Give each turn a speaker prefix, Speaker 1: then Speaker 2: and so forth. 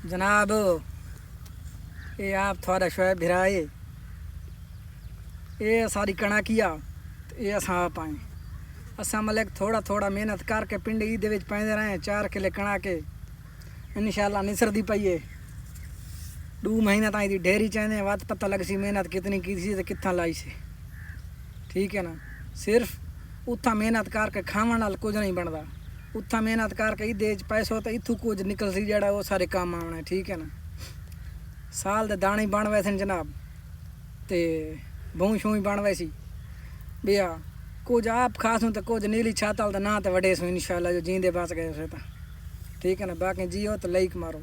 Speaker 1: जनाब ये आप थोड़ा शोएब भिराए ये सारी कणकिया ये असां पाए असां मतलब थोड़ा थोड़ा मेहनत करके पिंड ईद विच पाइंदे रहे 4 किले कणा के इंशाल्लाह निसरदी पई है 2 महीना ताईं दी ढेरी चाहते वत पता लग सी मेहनत कितनी की सी ते कित्थां लाई सी। ठीक है ना, सिर्फ उत्था मेहनत करके खावन नाल कुछ नहीं बनता, उत्था मेहनत करके ईदे च पैसो तो इत्थों कुछ निकल सी जेड़ा वो सारे काम आना है। ठीक है ना, साल दे दाने बन वैसे जनाब ते बहू शूई बन वैसी भैया कुछ आप खासूं तो कुछ नीली छातल तो ना तो वडे सो इंशाल्लाह जो जींदे बस गए से। ठीक है ना, बाकी जियो तो लाइक मारो।